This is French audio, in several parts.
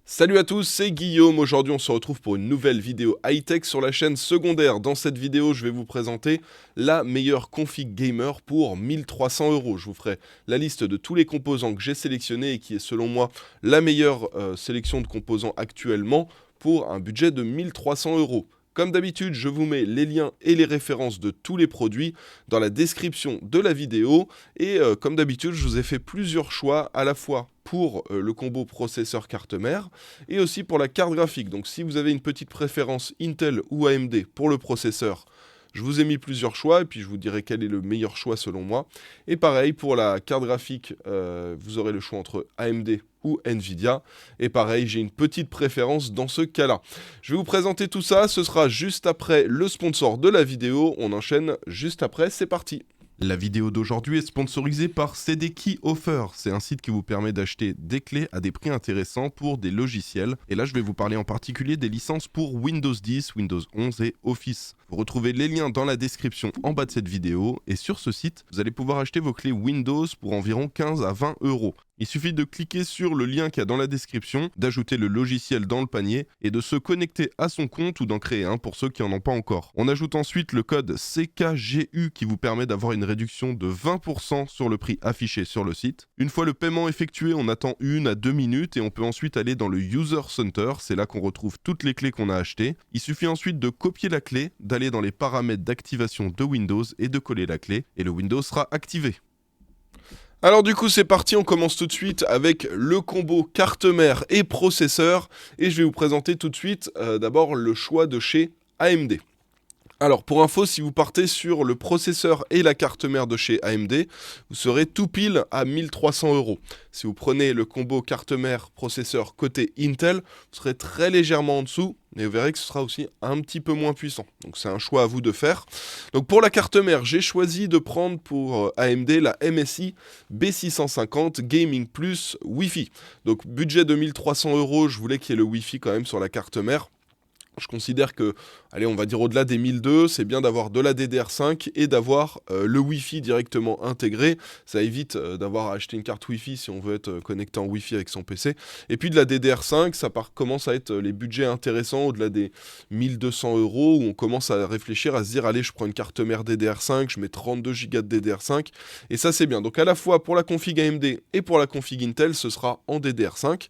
Salut à tous, c'est Guillaume. Aujourd'hui, on se retrouve pour une nouvelle vidéo high-tech sur la chaîne secondaire. Dans cette vidéo, je vais vous présenter la meilleure config gamer pour 1300 euros. Je vous ferai la liste de tous les composants que j'ai sélectionnés et qui est selon moi la meilleure sélection de composants actuellement pour un budget de 1300 euros. Comme d'habitude, je vous mets les liens et les références de tous les produits dans la description de la vidéo. Et comme d'habitude, je vous ai fait plusieurs choix à la fois pour le combo processeur carte mère et aussi pour la carte graphique. Donc si vous avez une petite préférence Intel ou AMD pour le processeur, je vous ai mis plusieurs choix et puis je vous dirai quel est le meilleur choix selon moi. Et pareil, pour la carte graphique, vous aurez le choix entre AMD ou Nvidia. Et pareil, j'ai une petite préférence dans ce cas-là. Je vais vous présenter tout ça, ce sera juste après le sponsor de la vidéo. On enchaîne juste après, c'est parti. La vidéo d'aujourd'hui est sponsorisée par CD Key Offer. C'est un site qui vous permet d'acheter des clés à des prix intéressants pour des logiciels. Et là, je vais vous parler en particulier des licences pour Windows 10, Windows 11 et Office. Vous retrouvez les liens dans la description en bas de cette vidéo. Et sur ce site, vous allez pouvoir acheter vos clés Windows pour environ 15 à 20 euros. Il suffit de cliquer sur le lien qu'il y a dans la description, d'ajouter le logiciel dans le panier et de se connecter à son compte ou d'en créer un pour ceux qui n'en ont pas encore. On ajoute ensuite le code CKGU qui vous permet d'avoir une réduction de 20% sur le prix affiché sur le site. Une fois le paiement effectué, on attend 1 à 2 minutes et on peut ensuite aller dans le User Center. C'est là qu'on retrouve toutes les clés qu'on a achetées. Il suffit ensuite de copier la clé, d'aller dans les paramètres d'activation de Windows et de coller la clé et le Windows sera activé. Alors du coup c'est parti, on commence tout de suite avec le combo carte mère et processeur et je vais vous présenter tout de suite d'abord le choix de chez AMD. Alors pour info, si vous partez sur le processeur et la carte mère de chez AMD, vous serez tout pile à 1300 euros. Si vous prenez le combo carte mère processeur côté Intel, vous serez très légèrement en dessous, mais vous verrez que ce sera aussi un petit peu moins puissant. Donc c'est un choix à vous de faire. Donc pour la carte mère, j'ai choisi de prendre pour AMD la MSI B650 Gaming Plus Wi-Fi. Donc budget de 1300 euros, je voulais qu'il y ait le Wi-Fi quand même sur la carte mère. Je considère que, allez, on va dire au-delà des 1002, c'est bien d'avoir de la DDR5 et d'avoir le Wi-Fi directement intégré. Ça évite d'avoir à acheter une carte Wi-Fi si on veut être connecté en Wi-Fi avec son PC. Et puis de la DDR5, ça commence à être les budgets intéressants au-delà des 1200 euros où on commence à réfléchir, à se dire, allez, je prends une carte mère DDR5, je mets 32 Go de DDR5 et ça c'est bien. Donc à la fois pour la config AMD et pour la config Intel, ce sera en DDR5.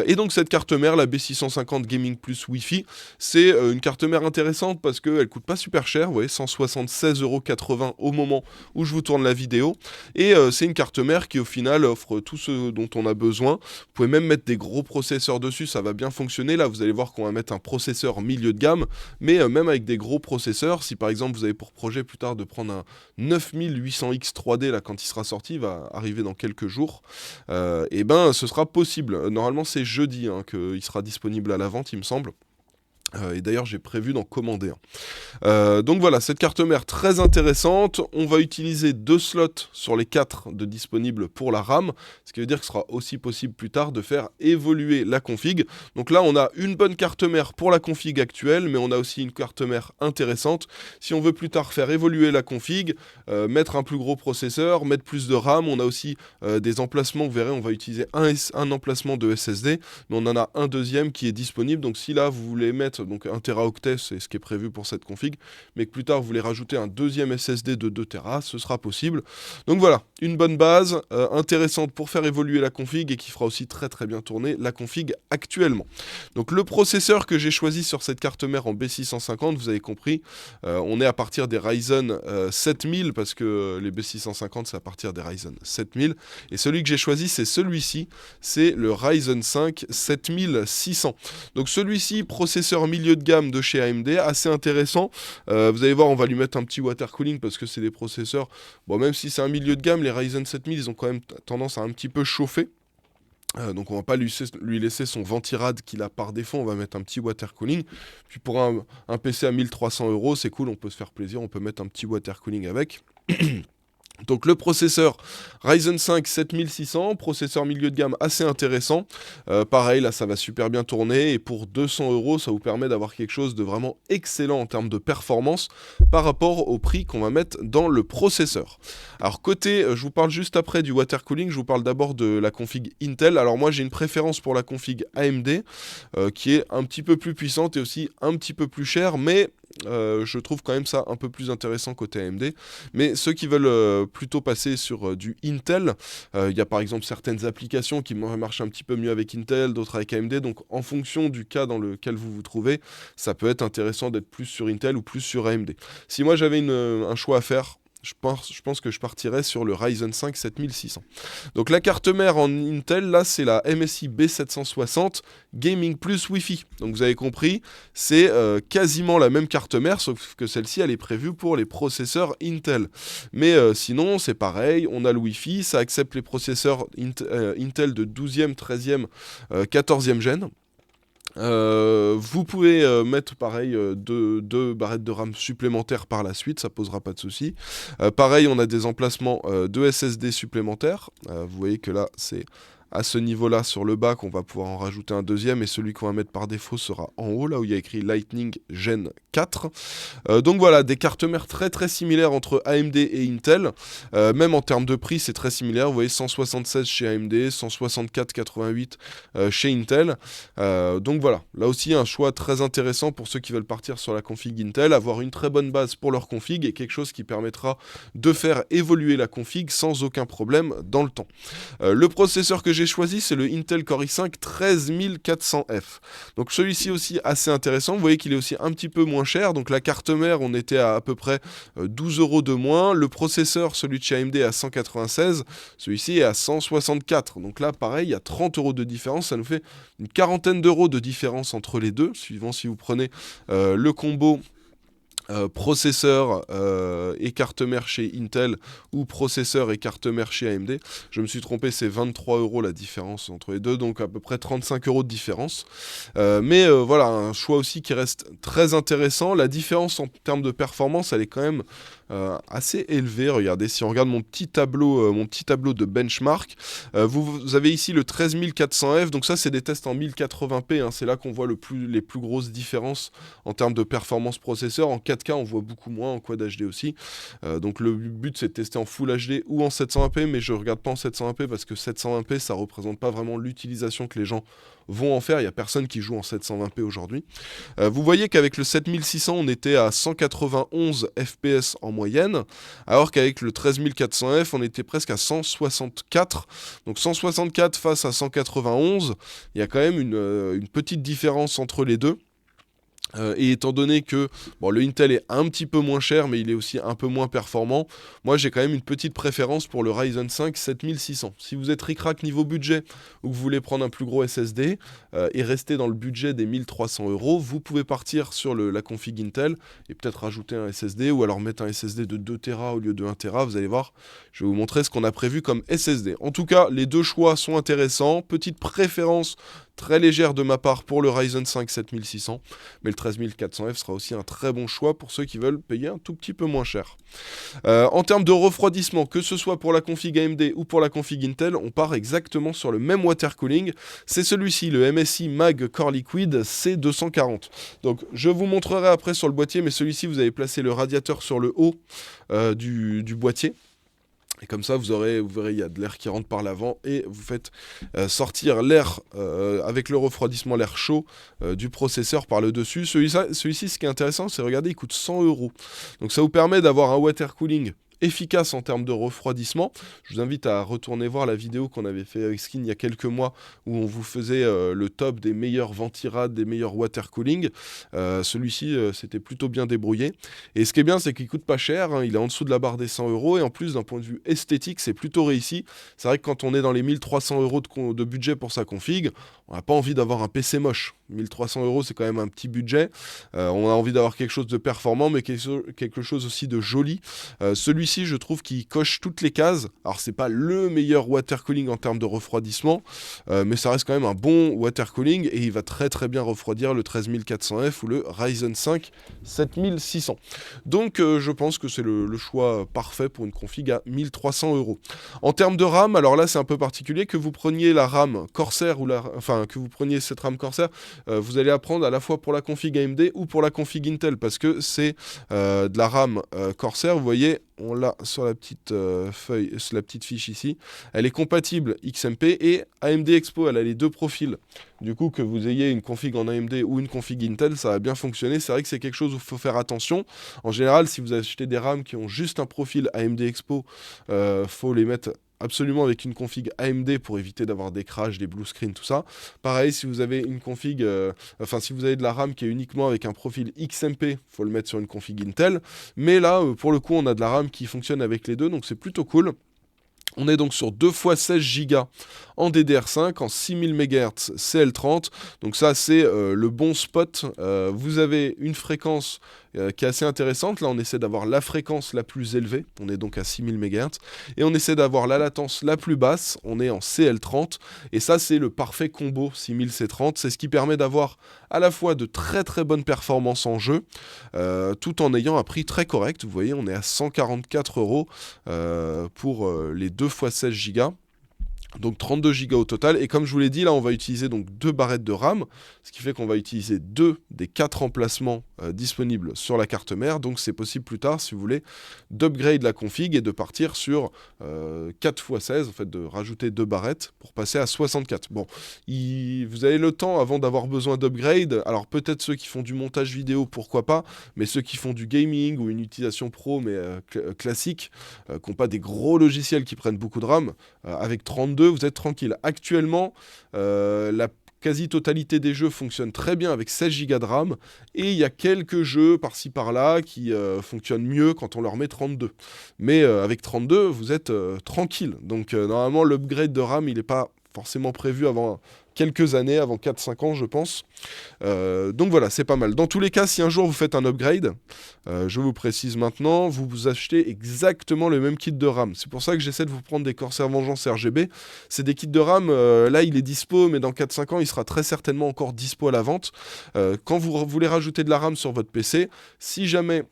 Et donc cette carte mère, la B650 Gaming Plus Wi-Fi, c'est une carte mère intéressante parce qu'elle coûte pas super cher, vous voyez, 176,80 € au moment où je vous tourne la vidéo. Et c'est une carte mère qui au final offre tout ce dont on a besoin. Vous pouvez même mettre des gros processeurs dessus, ça va bien fonctionner. Là, vous allez voir qu'on va mettre un processeur milieu de gamme, mais même avec des gros processeurs, si par exemple vous avez pour projet plus tard de prendre un 9800X 3D, là quand il sera sorti, il va arriver dans quelques jours, et ben ce sera possible. Normalement c'est jeudi qu'il sera disponible à la vente, il me semble. Et d'ailleurs j'ai prévu d'en commander un. Donc voilà, cette carte mère très intéressante. On va utiliser 2 slots sur les 4 de disponibles pour la RAM, ce qui veut dire que ce sera aussi possible plus tard de faire évoluer la config. Donc là on a une bonne carte mère pour la config actuelle, mais on a aussi une carte mère intéressante. Si on veut plus tard faire évoluer la config, mettre un plus gros processeur, mettre plus de RAM, on a aussi des emplacements, vous verrez on va utiliser un emplacement de SSD, mais on en a un deuxième qui est disponible. Donc si là vous voulez mettre donc 1 Teraoctet, c'est ce qui est prévu pour cette config, mais que plus tard vous voulez rajouter un deuxième SSD de 2 Tera, ce sera possible. Donc voilà, une bonne base intéressante pour faire évoluer la config et qui fera aussi très très bien tourner la config actuellement. Donc le processeur que j'ai choisi sur cette carte mère en B650, vous avez compris, on est à partir des Ryzen 7000 parce que les B650 c'est à partir des Ryzen 7000 et celui que j'ai choisi c'est celui-ci, c'est le Ryzen 5 7600. Donc celui-ci, processeur milieu de gamme de chez AMD, assez intéressant. Vous allez voir, on va lui mettre un petit water cooling parce que c'est des processeurs, bon même si c'est un milieu de gamme, les Ryzen 7000 ils ont quand même tendance à un petit peu chauffer. Donc on va pas lui laisser son ventirad qu'il a par défaut, on va mettre un petit water cooling. Puis pour un PC à 1300 euros, c'est cool, on peut se faire plaisir, on peut mettre un petit water cooling avec. Donc le processeur Ryzen 5 7600, processeur milieu de gamme assez intéressant. Pareil, là ça va super bien tourner et pour 200 €, ça vous permet d'avoir quelque chose de vraiment excellent en termes de performance par rapport au prix qu'on va mettre dans le processeur. Alors côté, je vous parle juste après du water cooling, je vous parle d'abord de la config Intel. Alors moi j'ai une préférence pour la config AMD qui est un petit peu plus puissante et aussi un petit peu plus chère, mais je trouve quand même ça un peu plus intéressant côté AMD. Mais ceux qui veulent plutôt passer sur du Intel, il y a par exemple certaines applications qui marchent un petit peu mieux avec Intel, d'autres avec AMD. Donc en fonction du cas dans lequel vous vous trouvez, ça peut être intéressant d'être plus sur Intel ou plus sur AMD. Si moi j'avais un choix à faire, je pense que je partirais sur le Ryzen 5 7600. Donc la carte mère en Intel, là, c'est la MSI B760 Gaming Plus Wi-Fi. Donc vous avez compris, c'est quasiment la même carte mère, sauf que celle-ci, elle est prévue pour les processeurs Intel. Mais sinon, c'est pareil, on a le Wi-Fi, ça accepte les processeurs Intel de 12e, 13e, 14e gène. Vous pouvez mettre pareil deux barrettes de RAM supplémentaires par la suite, ça posera pas de souci. Pareil, on a des emplacements de SSD supplémentaires. Vous voyez que là, c'est à ce niveau-là sur le bas qu'on va pouvoir en rajouter un deuxième et celui qu'on va mettre par défaut sera en haut, là où il y a écrit Lightning Gen 4. Donc voilà, des cartes mères très très similaires entre AMD et Intel. Même en termes de prix, c'est très similaire. Vous voyez, 176 chez AMD, 164,88 chez Intel. Donc voilà, là aussi un choix très intéressant pour ceux qui veulent partir sur la config Intel, avoir une très bonne base pour leur config et quelque chose qui permettra de faire évoluer la config sans aucun problème dans le temps. Le processeur que j'ai choisi, c'est le Intel Core i5 13400F. Donc celui-ci aussi assez intéressant. Vous voyez qu'il est aussi un petit peu moins cher. Donc la carte mère, on était à peu près 12 € de moins. Le processeur, celui de chez AMD, à 196. Celui-ci est à 164. Donc là, pareil, il y a 30 € de différence. Ça nous fait une quarantaine d'euros de différence entre les deux, suivant si vous prenez le combo processeur et carte mère chez Intel ou processeur et carte mère chez AMD. Je me suis trompé, c'est 23 € la différence entre les deux, donc à peu près 35 € de différence. Mais voilà, un choix aussi qui reste très intéressant. La différence en termes de performance, elle est quand même assez élevée. Regardez, si on regarde mon petit tableau de benchmark, vous avez ici le 13400F, donc ça c'est des tests en 1080p, hein, c'est là qu'on voit les plus grosses différences en termes de performance processeur. En 4K on voit beaucoup moins, en Quad HD aussi, donc le but c'est de tester en Full HD ou en 720p, mais je regarde pas en 720p parce que 720p ça représente pas vraiment l'utilisation que les gens vont en faire. Il n'y a personne qui joue en 720p aujourd'hui. Vous voyez qu'avec le 7600 on était à 191 FPS en moyenne, alors qu'avec le 13400F on était presque à 164. Donc 164 face à 191, il y a quand même une petite différence entre les deux. Et étant donné que le Intel est un petit peu moins cher, mais il est aussi un peu moins performant, moi j'ai quand même une petite préférence pour le Ryzen 5 7600. Si vous êtes ric-rac niveau budget ou que vous voulez prendre un plus gros SSD et rester dans le budget des 1300 €, vous pouvez partir sur la config Intel et peut-être rajouter un SSD ou alors mettre un SSD de 2 Tera au lieu de 1 Tera. Vous allez voir, je vais vous montrer ce qu'on a prévu comme SSD. En tout cas, les deux choix sont intéressants. Petite préférence très légère de ma part pour le Ryzen 5 7600, mais le 13400F sera aussi un très bon choix pour ceux qui veulent payer un tout petit peu moins cher. En termes de refroidissement, que ce soit pour la config AMD ou pour la config Intel, on part exactement sur le même water cooling. C'est celui-ci, le MSI Mag Core Liquid C240. Donc je vous montrerai après sur le boîtier, mais celui-ci vous avez placé le radiateur sur le haut du boîtier. Et comme ça, vous verrez, il y a de l'air qui rentre par l'avant et vous faites sortir l'air avec le refroidissement, l'air chaud du processeur par le dessus. Celui-ci, ce qui est intéressant, c'est regardez, il coûte 100 €. Donc ça vous permet d'avoir un water cooling efficace en termes de refroidissement. Je vous invite à retourner voir la vidéo qu'on avait fait avec Skin il y a quelques mois où on vous faisait le top des meilleurs ventirades, des meilleurs water cooling. Celui-ci c'était plutôt bien débrouillé. Et ce qui est bien, c'est qu'il coûte pas cher, hein. Il est en dessous de la barre des 100 € et en plus d'un point de vue esthétique, c'est plutôt réussi. C'est vrai que quand on est dans les 1300 € de budget pour sa config, on n'a pas envie d'avoir un PC moche. 1300 € c'est quand même un petit budget. On a envie d'avoir quelque chose de performant mais quelque chose aussi de joli. Celui-ci celui-ci, je trouve qu'il coche toutes les cases. Alors, c'est pas le meilleur water cooling en termes de refroidissement, mais ça reste quand même un bon water cooling et il va très très bien refroidir le 13400F ou le Ryzen 5 7600. Donc, je pense que c'est le choix parfait pour une config à 1300 €. En termes de RAM, alors là, c'est un peu particulier, que vous preniez la RAM Corsair ou que vous preniez cette RAM Corsair, vous allez apprendre à la fois pour la config AMD ou pour la config Intel, parce que c'est de la RAM Corsair. Vous voyez, on l'a sur la petite feuille, sur la petite fiche ici. Elle est compatible XMP et AMD Expo. Elle a les deux profils. Du coup, que vous ayez une config en AMD ou une config Intel, ça va bien fonctionner. C'est vrai que c'est quelque chose où il faut faire attention. En général, si vous achetez des RAM qui ont juste un profil AMD Expo, faut les mettre absolument avec une config AMD pour éviter d'avoir des crashs, des blue screen, tout ça. Pareil, si vous avez une config, si vous avez de la RAM qui est uniquement avec un profil XMP, faut le mettre sur une config Intel. Mais là, pour le coup, on a de la RAM qui fonctionne avec les deux, donc c'est plutôt cool. On est donc sur 2 x 16 Go en DDR5, en 6000 MHz CL30. Donc ça, c'est le bon spot. Vous avez une fréquence qui est assez intéressante. Là, on essaie d'avoir la fréquence la plus élevée. On est donc à 6000 MHz. Et on essaie d'avoir la latence la plus basse. On est en CL30. Et ça, c'est le parfait combo 6000 C30. C'est ce qui permet d'avoir à la fois de très très bonnes performances en jeu, tout en ayant un prix très correct. Vous voyez, on est à 144 € pour les 2 x 16 Go. Donc 32 Go au total, et comme je vous l'ai dit, là on va utiliser donc 2 barrettes de RAM, ce qui fait qu'on va utiliser 2 des 4 emplacements disponibles sur la carte mère. Donc c'est possible plus tard, si vous voulez, d'upgrade la config et de partir sur 4 x 16, en fait de rajouter 2 barrettes pour passer à 64. Bon, vous avez le temps avant d'avoir besoin d'upgrade. Alors peut-être ceux qui font du montage vidéo, pourquoi pas, mais ceux qui font du gaming ou une utilisation pro mais classique, qui n'ont pas des gros logiciels qui prennent beaucoup de RAM, avec 32, vous êtes tranquille. Actuellement, la quasi-totalité des jeux fonctionne très bien avec 16 Go de RAM, et il y a quelques jeux par-ci par-là qui fonctionnent mieux quand on leur met 32. Mais avec 32, vous êtes tranquille. Donc normalement, l'upgrade de RAM, il n'est pas forcément prévu avant quelques années, avant 4-5 ans, je pense. Donc voilà, c'est pas mal. Dans tous les cas, si un jour vous faites un upgrade, je vous précise maintenant, vous achetez exactement le même kit de RAM. C'est pour ça que j'essaie de vous prendre des Corsair Vengeance RGB. C'est des kits de RAM, là il est dispo, mais dans 4-5 ans, il sera très certainement encore dispo à la vente. Quand vous voulez rajouter de la RAM sur votre PC, si jamais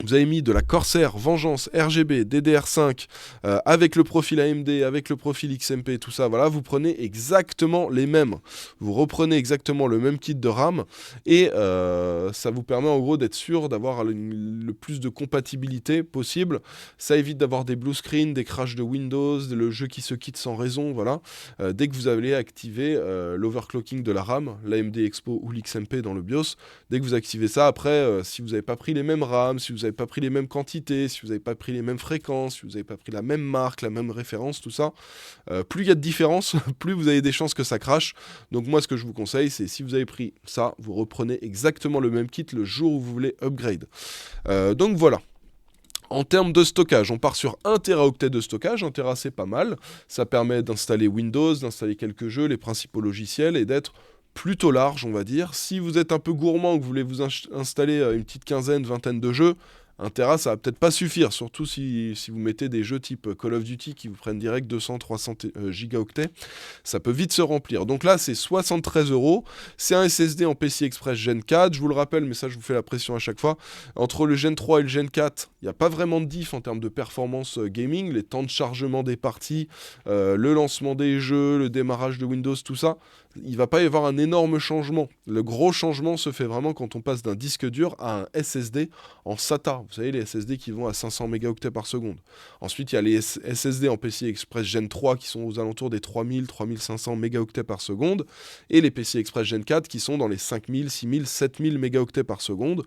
vous avez mis de la Corsair Vengeance RGB DDR5 avec le profil AMD, avec le profil XMP, tout ça, voilà, vous prenez exactement les mêmes. Vous reprenez exactement le même kit de RAM et ça vous permet en gros d'être sûr d'avoir le plus de compatibilité possible. Ça évite d'avoir des blue screen, des crashs de Windows, le jeu qui se quitte sans raison, voilà. Dès que vous allez activer l'overclocking de la RAM, l'AMD Expo ou l'XMP dans le BIOS, dès que vous activez ça, après, si vous n'avez pas pris les mêmes RAM, si vous n'avez pas pris les mêmes quantités, si vous n'avez pas pris les mêmes fréquences, si vous n'avez pas pris la même marque, la même référence, tout ça, plus il y a de différence, plus vous avez des chances que ça crache. Donc moi, ce que je vous conseille, c'est si vous avez pris ça, vous reprenez exactement le même kit le jour où vous voulez upgrade. Donc voilà. En termes de stockage, on part sur 1 Teraoctet de stockage. 1 Tera, c'est pas mal. Ça permet d'installer Windows, d'installer quelques jeux, les principaux logiciels, et d'être plutôt large, on va dire. Si vous êtes un peu gourmand, que vous voulez vous installer une petite quinzaine, vingtaine de jeux, 1 Tera, ça va peut-être pas suffire, surtout si vous mettez des jeux type Call of Duty qui vous prennent direct 200-300 gigaoctets, ça peut vite se remplir. Donc là, c'est 73 €. C'est un SSD en PCI Express Gen 4. Je vous le rappelle, mais ça, je vous fais la pression à chaque fois. Entre le Gen 3 et le Gen 4, il n'y a pas vraiment de diff en termes de performance gaming. Les temps de chargement des parties, le lancement des jeux, le démarrage de Windows, tout ça, il ne va pas y avoir un énorme changement. Le gros changement se fait vraiment quand on passe d'un disque dur à un SSD en SATA. Vous savez, les SSD qui vont à 500 mégaoctets par seconde. Ensuite, il y a les SSD en PCI Express Gen 3 qui sont aux alentours des 3000-3500 mégaoctets par seconde. Et les PCI Express Gen 4 qui sont dans les 5000, 6000, 7000 mégaoctets par seconde.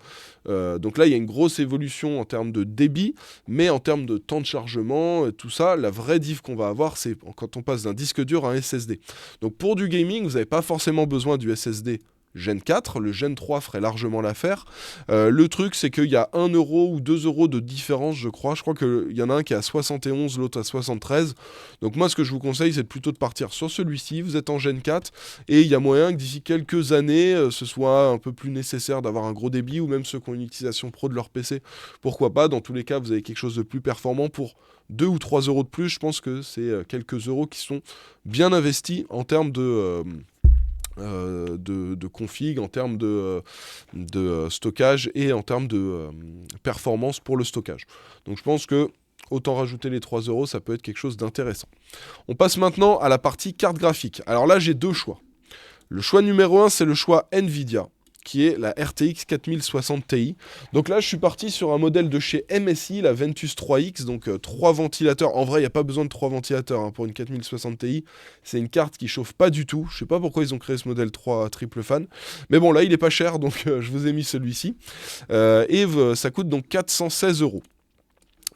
Donc là, il y a une grosse évolution en termes de débit, mais en termes de temps de chargement, tout ça, la vraie diff qu'on va avoir, c'est quand on passe d'un disque dur à un SSD. Donc pour du gaming, vous n'avez pas forcément besoin du SSD Gen 4, le Gen 3 ferait largement l'affaire. Le truc, c'est qu'il y a 1 euro ou 2 euros de différence, je crois qu'il y en a un qui est à 71, l'autre à 73. Donc moi, ce que je vous conseille, c'est plutôt de partir sur celui-ci. Vous êtes en Gen 4, et il y a moyen que d'ici quelques années, ce soit un peu plus nécessaire d'avoir un gros débit, ou même ceux qui ont une utilisation pro de leur PC, pourquoi pas. Dans tous les cas, vous avez quelque chose de plus performant pour 2 ou 3 euros de plus. Je pense que c'est quelques euros qui sont bien investis en termes de config, en termes de stockage et en termes de performance pour le stockage. Donc je pense que autant rajouter les 3 euros, ça peut être quelque chose d'intéressant. On passe maintenant à la partie carte graphique. Alors là, j'ai deux choix. Le choix numéro 1, c'est le choix Nvidia, qui est la RTX 4060 Ti. Donc là, je suis parti sur un modèle de chez MSI, la Ventus 3X, donc 3 ventilateurs. En vrai, il n'y a pas besoin de 3 ventilateurs pour une 4060 Ti. C'est une carte qui chauffe pas du tout. Je sais pas pourquoi ils ont créé ce modèle 3 triple fan. Mais bon, là, il est pas cher, donc je vous ai mis celui-ci. Ça coûte donc 416 euros.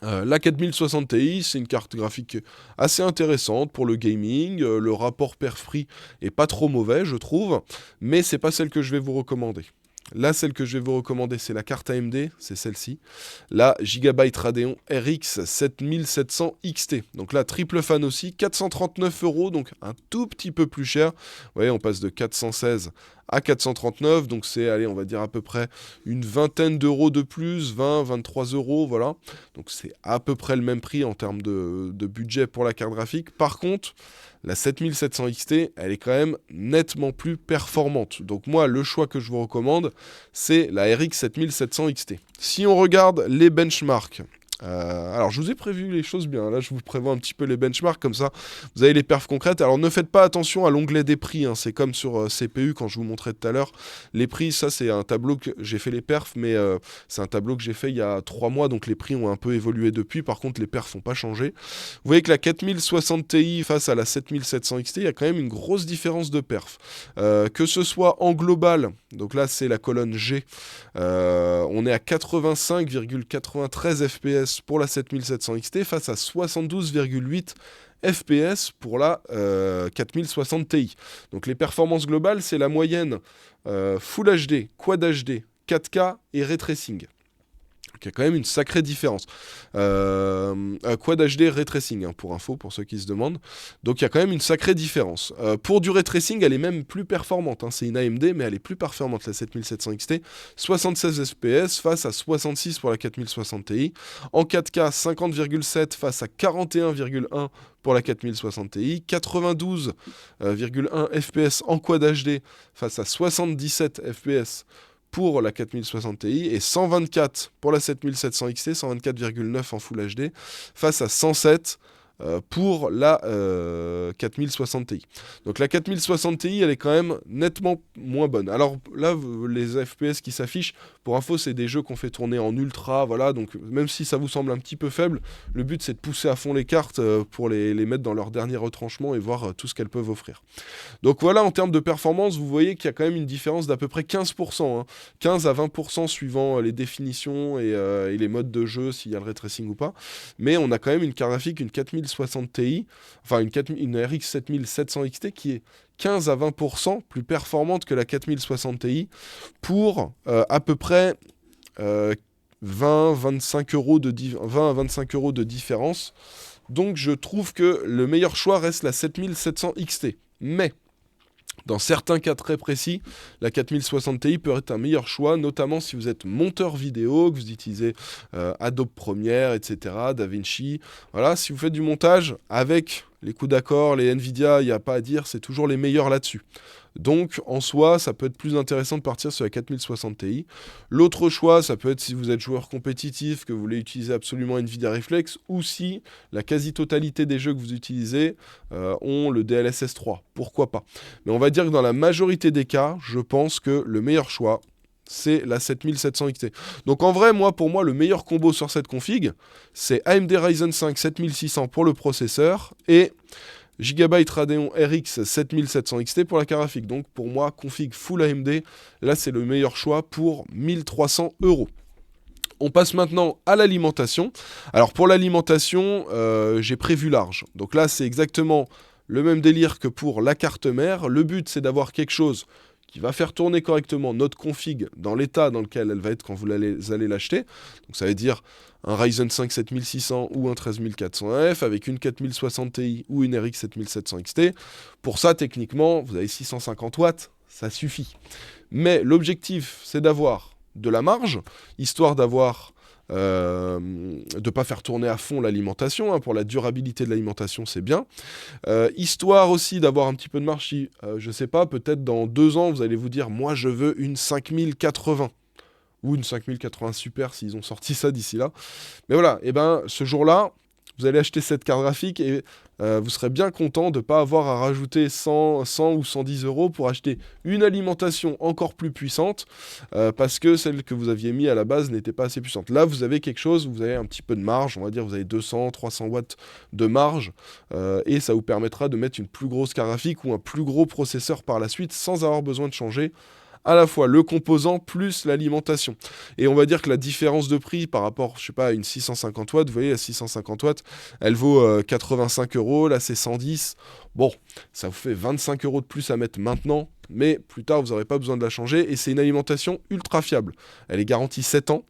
La 4060 Ti, c'est une carte graphique assez intéressante pour le gaming. Le rapport perf-prix est pas trop mauvais, je trouve, mais c'est pas celle que je vais vous recommander. Là, celle que je vais vous recommander, c'est la carte AMD, c'est celle-ci. La Gigabyte Radeon RX 7700 XT. Donc là, triple fan aussi, 439 euros, donc un tout petit peu plus cher. Vous voyez, on passe de 416 à 439, donc c'est, allez, on va dire à peu près une vingtaine d'euros de plus, 20, 23 euros, voilà. Donc c'est à peu près le même prix en termes de budget pour la carte graphique. Par contre, la 7700 XT, elle est quand même nettement plus performante. Donc moi, le choix que je vous recommande, c'est la RX 7700 XT. Si on regarde les benchmarks, alors je vous ai prévu les choses bien, là je vous prévois un petit peu les benchmarks, comme ça vous avez les perfs concrètes. Alors ne faites pas attention à l'onglet des prix, hein. C'est comme sur CPU quand je vous montrais tout à l'heure. Les prix, ça c'est un tableau que j'ai fait les perfs, mais c'est un tableau que j'ai fait il y a 3 mois, donc les prix ont un peu évolué depuis. Par contre les perfs n'ont pas changé. Vous voyez que la 4060 Ti face à la 7700 XT, il y a quand même une grosse différence de perf. Que ce soit en global, donc là c'est la colonne G, on est à 85,93 FPS pour la 7700 XT face à 72,8 FPS pour la 4060 Ti. Donc les performances globales, c'est la moyenne Full HD, Quad HD, 4K et Ray Tracing. Il y a quand même une sacrée différence. Quad HD Ray Tracing, hein, pour info, pour ceux qui se demandent. Donc il y a quand même une sacrée différence. Pour du Ray Tracing, elle est même plus performante. Hein. C'est une AMD, mais elle est plus performante, la 7700 XT. 76 FPS face à 66 pour la 4060 Ti. En 4K, 50,7 face à 41,1 pour la 4060 Ti. 92,1 FPS en Quad HD face à 77 FPS pour la 4060 Ti et 124 pour la 7700 XT, 124,9 en Full HD face à 107 pour la 4060 Ti. Donc la 4060 Ti, elle est quand même nettement moins bonne. Alors là, les FPS qui s'affichent, pour info, c'est des jeux qu'on fait tourner en ultra, voilà, donc même si ça vous semble un petit peu faible, le but c'est de pousser à fond les cartes pour les mettre dans leur dernier retranchement et voir tout ce qu'elles peuvent offrir. Donc voilà, en termes de performance, vous voyez qu'il y a quand même une différence d'à peu près 15%, hein, 15 à 20% suivant les définitions et les modes de jeu, s'il y a le ray tracing ou pas, mais on a quand même une carte graphique, une 4060 Ti, enfin une RX 7700 XT qui est 15 à 20% plus performante que la 4060 Ti pour à peu près 20 à 25 euros de différence. Donc je trouve que le meilleur choix reste la 7700 XT. Mais dans certains cas très précis, la 4060 Ti peut être un meilleur choix, notamment si vous êtes monteur vidéo, que vous utilisez Adobe Premiere, etc., DaVinci. Voilà, si vous faites du montage avec les coups d'accord, les Nvidia, il n'y a pas à dire, c'est toujours les meilleurs là-dessus. Donc, en soi, ça peut être plus intéressant de partir sur la 4060 Ti. L'autre choix, ça peut être si vous êtes joueur compétitif, que vous voulez utiliser absolument Nvidia Reflex, ou si la quasi-totalité des jeux que vous utilisez ont le DLSS 3. Pourquoi pas? Mais on va dire que dans la majorité des cas, je pense que le meilleur choix, c'est la 7700 XT. Donc en vrai, pour moi, le meilleur combo sur cette config, c'est AMD Ryzen 5 7600 pour le processeur et Gigabyte Radeon RX 7700 XT pour la carte graphique. Donc pour moi, config full AMD, là c'est le meilleur choix pour 1300 €. On passe maintenant à l'alimentation. Alors pour l'alimentation, j'ai prévu large. Donc là c'est exactement le même délire que pour la carte mère. Le but c'est d'avoir quelque chose qui va faire tourner correctement notre config dans l'état dans lequel elle va être quand vous allez l'acheter. Donc ça veut dire un Ryzen 5 7600 ou un 13400F avec une 4060 Ti ou une RX 7700 XT. Pour ça, techniquement, vous avez 650 watts, ça suffit. Mais l'objectif, c'est d'avoir de la marge, histoire d'avoir de pas faire tourner à fond l'alimentation, hein, pour la durabilité de l'alimentation c'est bien, histoire aussi d'avoir un petit peu de marge si, je sais pas, peut-être dans 2 ans vous allez vous dire moi je veux une 5080 ou une 5080 Super s'ils ont sorti ça d'ici là, mais voilà, et ben ce jour-là vous allez acheter cette carte graphique et vous serez bien content de ne pas avoir à rajouter 100 ou 110 euros pour acheter une alimentation encore plus puissante parce que celle que vous aviez mis à la base n'était pas assez puissante. Là, vous avez quelque chose, vous avez un petit peu de marge, on va dire vous avez 200, 300 watts de marge et ça vous permettra de mettre une plus grosse carte graphique ou un plus gros processeur par la suite sans avoir besoin de changer à la fois le composant plus l'alimentation. Et on va dire que la différence de prix par rapport, je sais pas, à une 650 watts, vous voyez, la 650 watts, elle vaut 85 euros, là c'est 110. Bon, ça vous fait 25 euros de plus à mettre maintenant, mais plus tard vous n'aurez pas besoin de la changer, et c'est une alimentation ultra fiable. Elle est garantie 7 ans.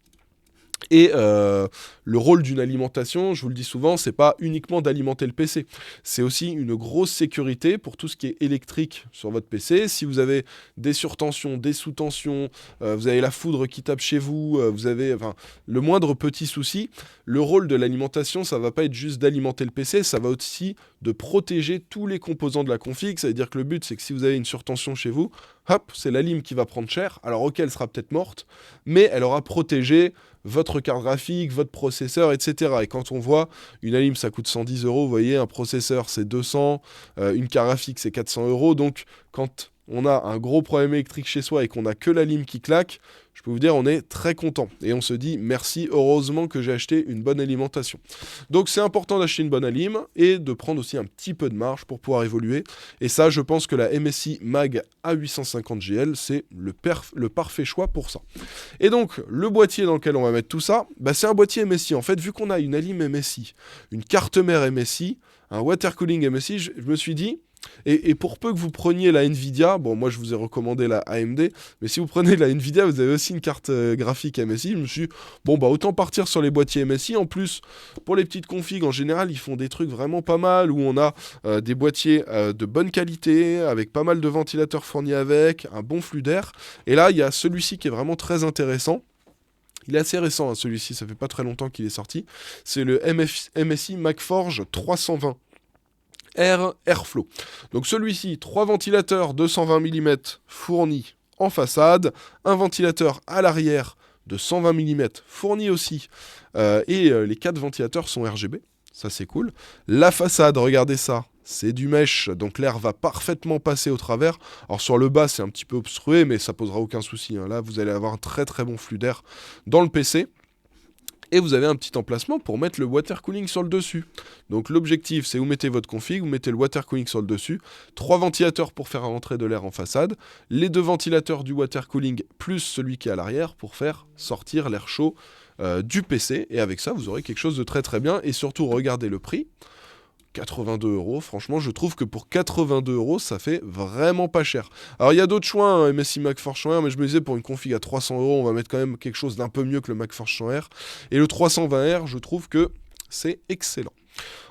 Et le rôle d'une alimentation, je vous le dis souvent, c'est pas uniquement d'alimenter le PC. C'est aussi une grosse sécurité pour tout ce qui est électrique sur votre PC. Si vous avez des surtensions, des sous-tensions, vous avez la foudre qui tape chez vous, vous avez le moindre petit souci, le rôle de l'alimentation, ça va pas être juste d'alimenter le PC, ça va aussi de protéger tous les composants de la config. Ça veut dire que le but, c'est que si vous avez une surtension chez vous, hop, c'est la lime qui va prendre cher. Alors ok, elle sera peut-être morte, mais elle aura protégé votre carte graphique, votre processeur, etc. Et quand on voit, une ALIM ça coûte 110 euros, vous voyez, un processeur c'est 200, une carte graphique c'est 400 euros, donc quand on a un gros problème électrique chez soi et qu'on n'a que la lime qui claque, je peux vous dire on est très content. Et on se dit merci, heureusement que j'ai acheté une bonne alimentation. Donc c'est important d'acheter une bonne alim et de prendre aussi un petit peu de marge pour pouvoir évoluer. Et ça, je pense que la MSI Mag A850GL, c'est le parfait choix pour ça. Et donc, le boîtier dans lequel on va mettre tout ça, bah, c'est un boîtier MSI. En fait, vu qu'on a une alim MSI, une carte mère MSI, un water cooling MSI, je me suis dit... Et pour peu que vous preniez la Nvidia, bon moi je vous ai recommandé la AMD, mais si vous prenez la Nvidia, vous avez aussi une carte graphique MSI, je me suis dit, bon bah autant partir sur les boîtiers MSI, en plus pour les petites configs en général ils font des trucs vraiment pas mal, où on a des boîtiers de bonne qualité, avec pas mal de ventilateurs fournis avec, un bon flux d'air, et là il y a celui-ci qui est vraiment très intéressant. Il est assez récent hein, celui-ci, ça fait pas très longtemps qu'il est sorti, c'est le MSI MacForge 320. Airflow. Donc celui-ci, 3 ventilateurs 220 mm fournis en façade, un ventilateur à l'arrière de 120 mm fourni aussi, et les 4 ventilateurs sont RGB, ça c'est cool. La façade, regardez ça, c'est du mesh, donc l'air va parfaitement passer au travers. Alors sur le bas c'est un petit peu obstrué, mais ça posera aucun souci, hein. Là vous allez avoir un très très bon flux d'air dans le PC. Et vous avez un petit emplacement pour mettre le water cooling sur le dessus. Donc l'objectif, c'est vous mettez votre config, vous mettez le water cooling sur le dessus, 3 ventilateurs pour faire rentrer de l'air en façade, les 2 ventilateurs du water cooling plus celui qui est à l'arrière pour faire sortir l'air chaud du PC. Et avec ça, vous aurez quelque chose de très très bien. Et surtout, regardez le prix. 82 euros, franchement je trouve que pour 82 euros ça fait vraiment pas cher. Alors il y a d'autres choix, hein, MSI MacForge 100R, mais je me disais pour une config à 300 euros on va mettre quand même quelque chose d'un peu mieux que le MacForge 100R. Et le 320R je trouve que c'est excellent.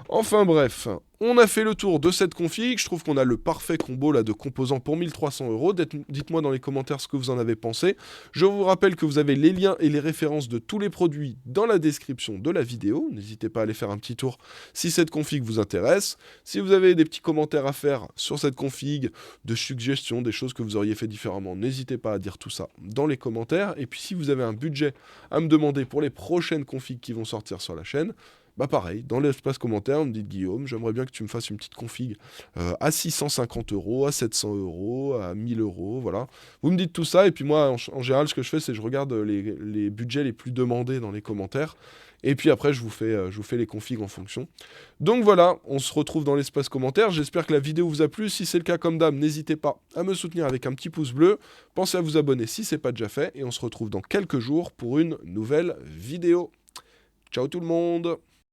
Enfin bref, on a fait le tour de cette config, je trouve qu'on a le parfait combo là de composants pour 1300 euros. Dites-moi dans les commentaires ce que vous en avez pensé. Je vous rappelle que vous avez les liens et les références de tous les produits dans la description de la vidéo. N'hésitez pas à aller faire un petit tour si cette config vous intéresse. Si vous avez des petits commentaires à faire sur cette config, de suggestions, des choses que vous auriez fait différemment, n'hésitez pas à dire tout ça dans les commentaires. Et puis si vous avez un budget à me demander pour les prochaines configs qui vont sortir sur la chaîne, bah pareil, dans l'espace commentaire, vous me dites Guillaume, j'aimerais bien que tu me fasses une petite config à 650 euros, à 700 euros, à 1000 euros, voilà. Vous me dites tout ça, et puis moi, en général, ce que je fais, c'est que je regarde les budgets les plus demandés dans les commentaires, et puis après, je vous fais les configs en fonction. Donc voilà, on se retrouve dans l'espace commentaire, j'espère que la vidéo vous a plu, si c'est le cas comme d'hab, n'hésitez pas à me soutenir avec un petit pouce bleu, pensez à vous abonner si ce n'est pas déjà fait, et on se retrouve dans quelques jours pour une nouvelle vidéo. Ciao tout le monde!